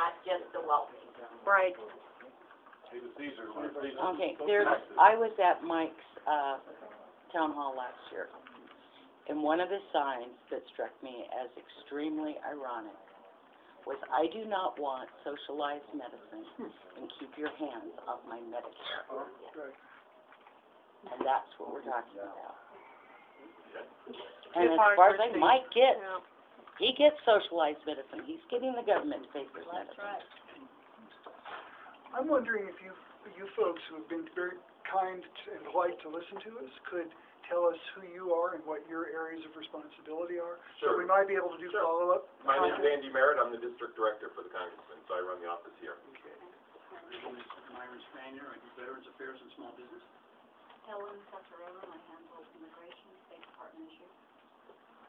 not just the wealthy. Right. Okay, I was at Mike's, town hall last year, and one of his signs that struck me as extremely ironic was, "I do not want socialized medicine, and keep your hands off my Medicare." And that's what we're talking about. And as far as Mike gets, he gets socialized medicine. He's getting the government to pay for his medicine. That's right. I'm wondering if you folks who have been very kind and polite to listen to us could tell us who you are and what your areas of responsibility are. Sure. So we might be able to do follow-up. My name is Andy Merritt. I'm the district director for the congressman, so I run the office here. Okay. My name is Myron Spanier. I do Veterans Affairs and Small Business. Helen Cesarella, I handle immigration, State Department issues.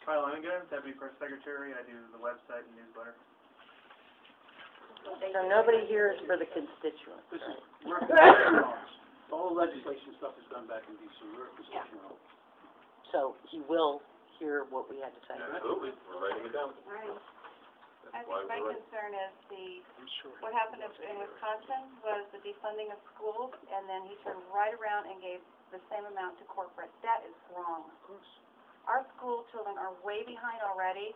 Kyle Lanigan, Deputy Press Secretary. I do the website and newsletter. So nobody here is for the constituents, This is, right? we're all the legislation stuff is done back in D.C. We're a constituent. So he will hear what we had to say. Absolutely. We're writing it down. Right. That's I why think my we're writing. concern is I'm sure. what happened in Wisconsin was the defunding of schools, and then he turned right around and gave the same amount to corporate. That is wrong. Our school children are way behind already.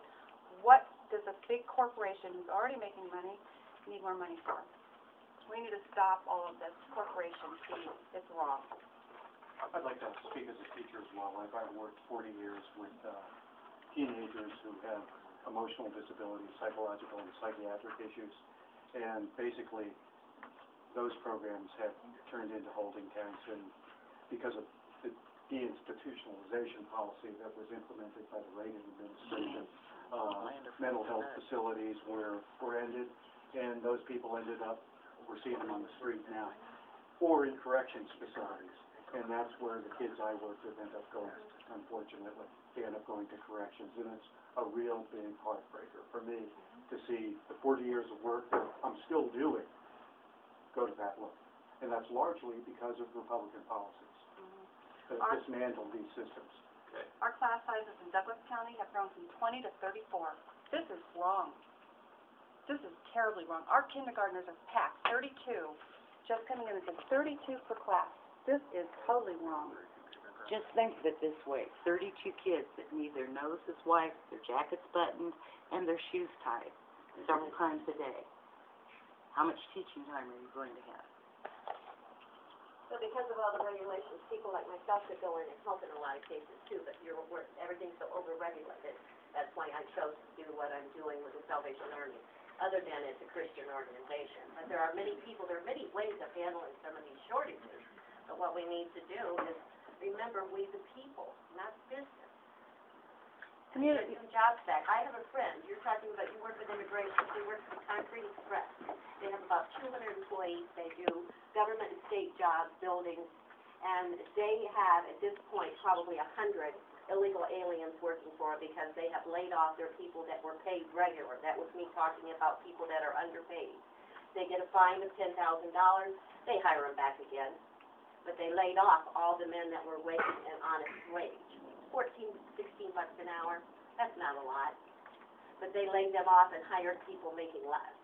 What does a big corporation who's already making money need more money for? We need to stop all of this corporation fees. It's wrong. I'd like to speak as a teacher as well. I've worked 40 years with teenagers who have emotional disabilities, psychological and psychiatric issues, and basically those programs have turned into holding tanks, and because of the deinstitutionalization policy that was implemented by the Reagan administration, mental health facilities were ended, and those people ended up, we're seeing them on the street now, or in corrections facilities. And that's where the kids I work with end up going, unfortunately. They end up going to corrections, and it's a real big heartbreaker for me to see the 40 years of work that I'm still doing go to that low. And that's largely because of Republican policies that dismantle these systems. Okay. Our class sizes in Douglas County have grown from 20 to 34. This is wrong. This is terribly wrong. Our kindergartners are packed, 32, just coming in and saying 32 per class. This is totally wrong. Just think of it this way, 32 kids that need their noses wiped, their jackets buttoned, and their shoes tied several times a day. How much teaching time are you going to have? So because of all the regulations, people like myself could go in and help in a lot of cases too, but everything's so over-regulated. That's why I chose to do what I'm doing with the Salvation Army, other than it's a Christian organization. But there are many people, there are many ways of handling some of these shortages. But what we need to do is remember we the people, not business. Community jobs back. I have a friend, you're talking about, you work with immigration, he works for Concrete Express. They have about 200 employees, they do government and state jobs, buildings, and they have, at this point, probably 100 illegal aliens working for them because they have laid off their people that were paid regular. That was me talking about people that are underpaid. They get a fine of $10,000, they hire them back again. But they laid off all the men that were making an honest wage. 14, 16 bucks an hour, that's not a lot. But they laid them off and hired people making less.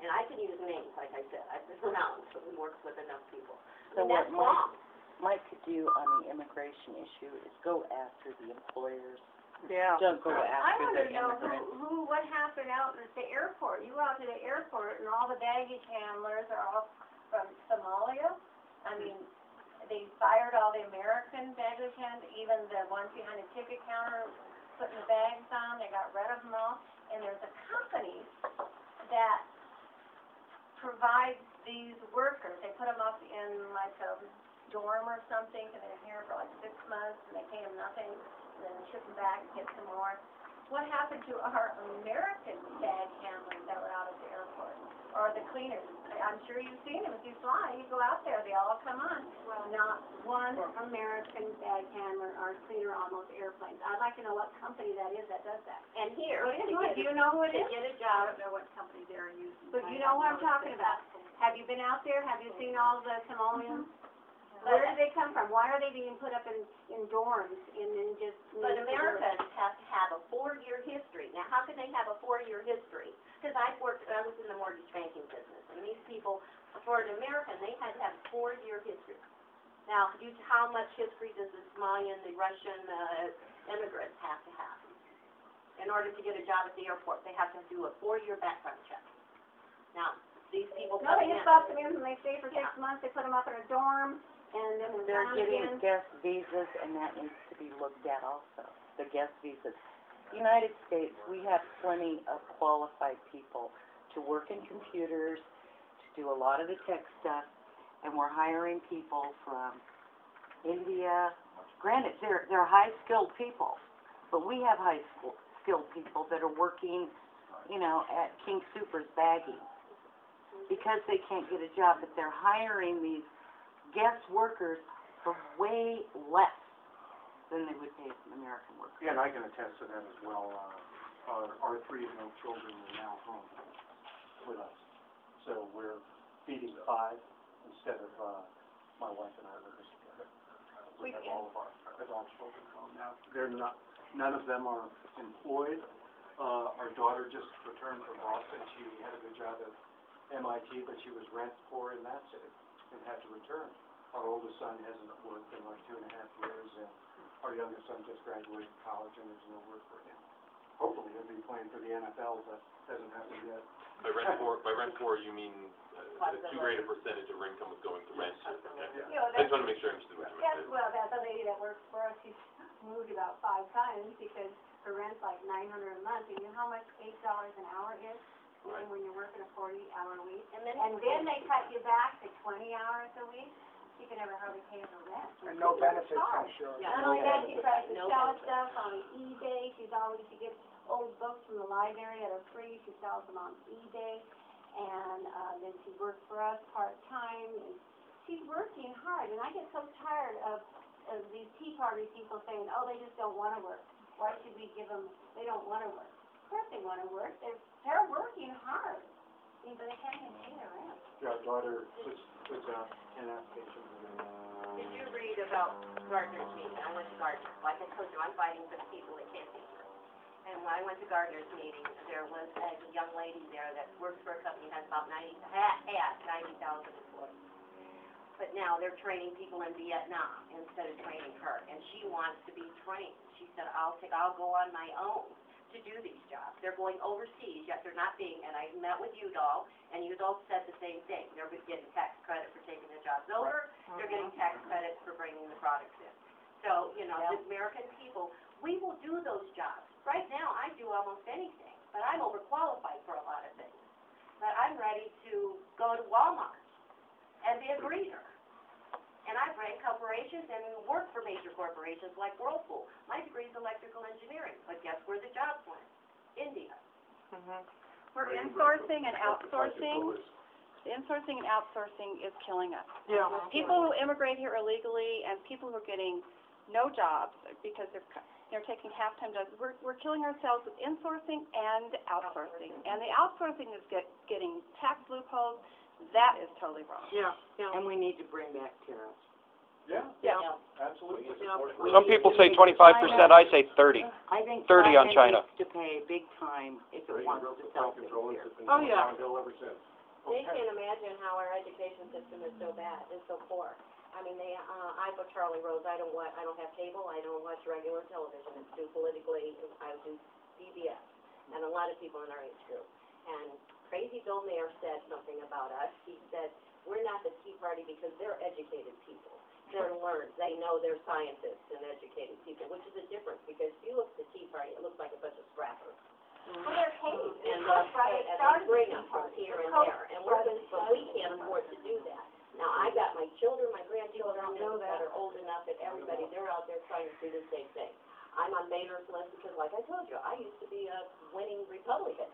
And I can use names, like I said. I've been around, so we work with enough people. So that's wrong. Mike could do on the immigration issue is go after the employers. Yeah. Don't go I after want the to know immigrants. what happened out at the airport. You were out at the airport and all the baggage handlers are all from Somalia. I mean, they fired all the American baggage handlers, even the ones behind the ticket counter putting the bags on. They got rid of them all. And there's a company that provides these workers. They put them up in like a dorm or something, and they're here for like 6 months, and they pay them nothing, and then ship them back and get some more. What happened to our American bag handlers that were out at the airport? Or the cleaners? I'm sure you've seen them. If you fly, you go out there, they all come on. Well, not one American bag handler or cleaner on those airplanes. I'd like to know what company that is that does that. And here, do you know who it is? To get a job. I don't know what company they're using. But you know what I'm talking about. Have you been out there? Have you seen all the Somalians? Where do they come from? Why are they being put up in dorms and then just... But Americans have to have a 4-year history. Now, how can they have a 4-year history? Because I was in the mortgage bank for an American, they had to have 4-year history. Now, how much history does the Somalian, the Russian, immigrants have to have? In order to get a job at the airport, they have to do a 4-year background check. Now, these people No, they coming in. just bust them in, and they stay for 6 months, they put them up in a dorm, and then they're They're gone getting again. guest visas, and that needs to be looked at also, the guest visas. United States, we have plenty of qualified people to work in computers, to do a lot of the tech stuff, and we're hiring people from India. Granted, they're high-skilled people, but we have high-skilled people that are working, you know, at King Soopers bagging because they can't get a job, but they're hiring these guest workers for way less than they would pay an American worker. Yeah, and I can attest to that as well. Our 3 adult children are now home with us. So we're feeding 5 instead of my wife and I living together. We have all of our adult children home now. They're not, none of them are employed. Our daughter just returned from Boston. She had a good job at MIT, but she was rent poor in that city and had to return. Our oldest son hasn't worked in like 2.5 years, and our youngest son just graduated college, and there's no work for him. Hopefully he'll be playing for the NFL, but hasn't happened yet. By rent poor, you mean too great a percentage of her income was going to rent? You know, I just want to make sure I understood what you meant. well, that's a lady that works for us, she's moved about 5 times because her rent's like $900 a month, and you know how much $8 an hour is? Right. When you're working a 40-hour week, And then they cut you back to 20 hours a week, you can never hardly pay her rent. And no benefits, I'm sure. Yeah. Not only that, she tries to No sell benefits. stuff on eBay, she gets old books from the library that are free, she sells them on eBay, and, then she works for us part-time, and she's working hard, and I get so tired of these Tea Party people saying, oh, they just don't wanna work, why should we give them, they don't wanna work. Of course they wanna work, they're working hard, but they can't even pay their rent. Yeah, our daughter puts out 10 applications a day. Did you read about Gardner's meeting? I went to Gardner. Like I told you, I'm fighting for the people that can't be here. And when I went to Gardner's meeting, there was a young lady there that works for a company that has about 90,000 employees. But now they're training people in Vietnam instead of training her. And she wants to be trained. She said, I'll go on my own to do these jobs. They're going overseas, yet they're not being, and I met with Udall, and Udall said the same thing. They're getting tax credit for taking their jobs over. They're getting tax credit for bringing the products in. So, you know, the American people, we will do those jobs. Right now, I do almost anything, but I'm overqualified for a lot of things. But I'm ready to go to Walmart and be a greeter. And I've ran corporations and worked for major corporations like Whirlpool. My degree is electrical engineering, but guess where the jobs went? India. We're insourcing and outsourcing. The insourcing and outsourcing is killing us. Yeah. People who immigrate here illegally and people who are getting no jobs because they're taking half-time jobs. We're killing ourselves with insourcing and outsourcing. And the outsourcing is getting tax loopholes. That is totally wrong. Yeah. And we need to bring back tariffs. Yeah, Yeah. absolutely. Some people say 25%, I say 30. I think 30 on China. needs to pay big time if it wants to sell things here. Oh, yeah. Ever since. They can't imagine how our education system is so bad, is so poor. I mean, I go Charlie Rose. I don't have cable. I don't watch regular television. It's too politically. I do CBS, and a lot of people in our age group. And Crazy Bill Mayer said something about us. He said we're not the Tea Party because they're educated people. They're learned. They know they're scientists and educated people, which is a difference. Because if you look at the Tea Party, it looks like a bunch of scrappers. Well, they're paid. And they bring them from here and there, and but we can't afford to do that. Now, I got my children, my grandchildren that are old enough that everybody, they're out there trying to do the same thing. I'm on Bader's list because, like I told you, I used to be a winning Republican,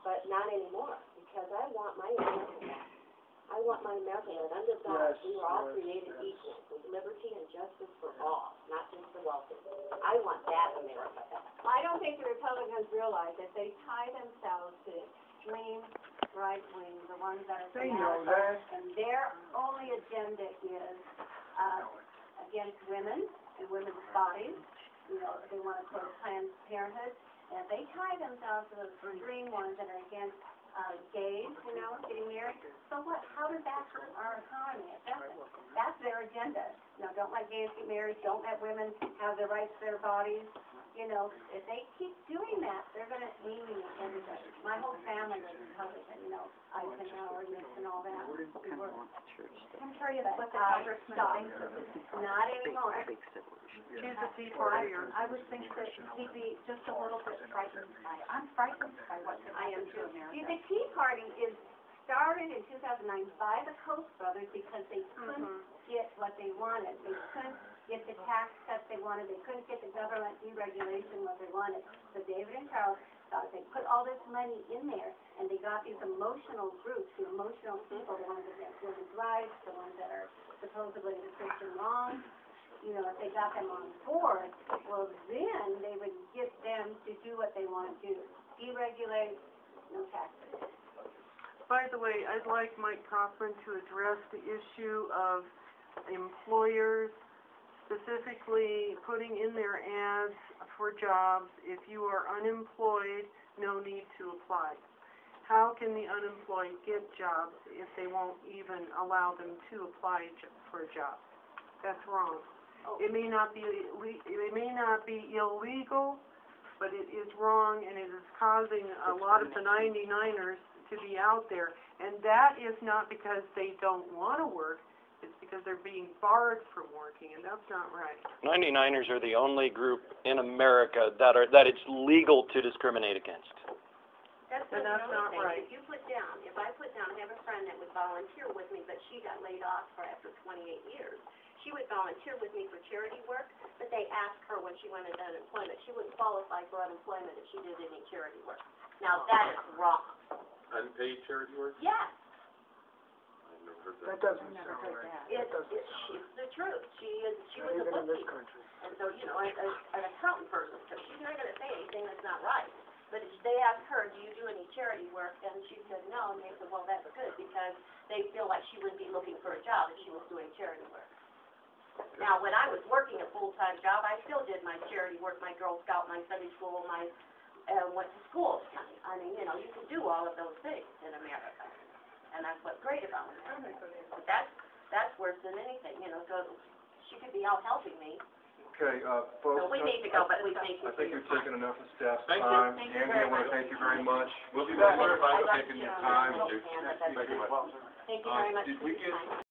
but not anymore, because I want my America back. I want my America that under God, we were all created equal, with liberty and justice for all, not just the wealthy. I want that America back. I don't think the Republicans realize that they tie themselves to the extreme right wing, the ones that are They know fanatical, that. and their only agenda is against women and women's bodies. You know, they want to close Planned Parenthood, and they tie themselves to those extreme ones that are against gays, you know, getting married. So what, how does that hurt our economy? It doesn't. That's their agenda. You know, don't let gays get married, don't let women have the rights to their bodies. You know, if they keep doing that, they're gonna alienate everybody. My whole family was Republican, you know, Eisenhower, Nixon, all that. We were, I'm sure you that, stop. Not anymore. Choose the Tea Party or... I would think that he'd be just a little bit frightened by it. I'm frightened by what I am too. See, the Tea Party is started in 2009 by the Koch brothers because they couldn't get what they wanted. They couldn't get the tax cuts they wanted. They couldn't get the government deregulation what they wanted. So David and Charles thought they put all this money in there, and they got these emotional groups, the emotional people, the ones that have women's rights, the ones that are supposedly the Christian wrongs. You know, if they got them on board, well, then they would get them to do what they want to do. Deregulate, no taxes. By the way, I'd like Mike Coffman to address the issue of employers specifically putting in their ads for jobs. If you are unemployed, no need to apply. How can the unemployed get jobs if they won't even allow them to apply for a job? That's wrong. It may not be illegal, but it is wrong, and it is causing a lot of the 99ers to be out there. And that is not because they don't want to work, it's because they're being barred from working, and that's not right. 99ers are the only group in America that it's legal to discriminate against. That's not right. If you put down, if I put down, I have a friend that would volunteer with me, but she got laid off after 28 years. She would volunteer with me for charity work, but they asked her when she went into unemployment, she wouldn't qualify for unemployment if she did any charity work. Now, that is wrong. Unpaid charity work? Yes. I've never heard that. That doesn't sound right. It's the truth. She was a bookkeeper. And so, you know, an accountant person, so she's not gonna say anything that's not right. But they asked her, do you do any charity work? And she said no, and they said, well, that's good, because they feel like she wouldn't be looking for a job if she was doing charity work. Now, when I was working a full-time job, I still did my charity work, my Girl Scout, my Sunday school, my, went to school. I mean, you know, you can do all of those things in America. And that's what's great about it. But that's worse than anything, you know, so she could be out helping me. Okay, folks. So we need to go, but we thank you I for think your you've time. taken enough of staff's Thank you. time. Thank you Andy, very I want to much. thank you very much. We'll be back later. For taking your time. Thank you very much for your time. Did we get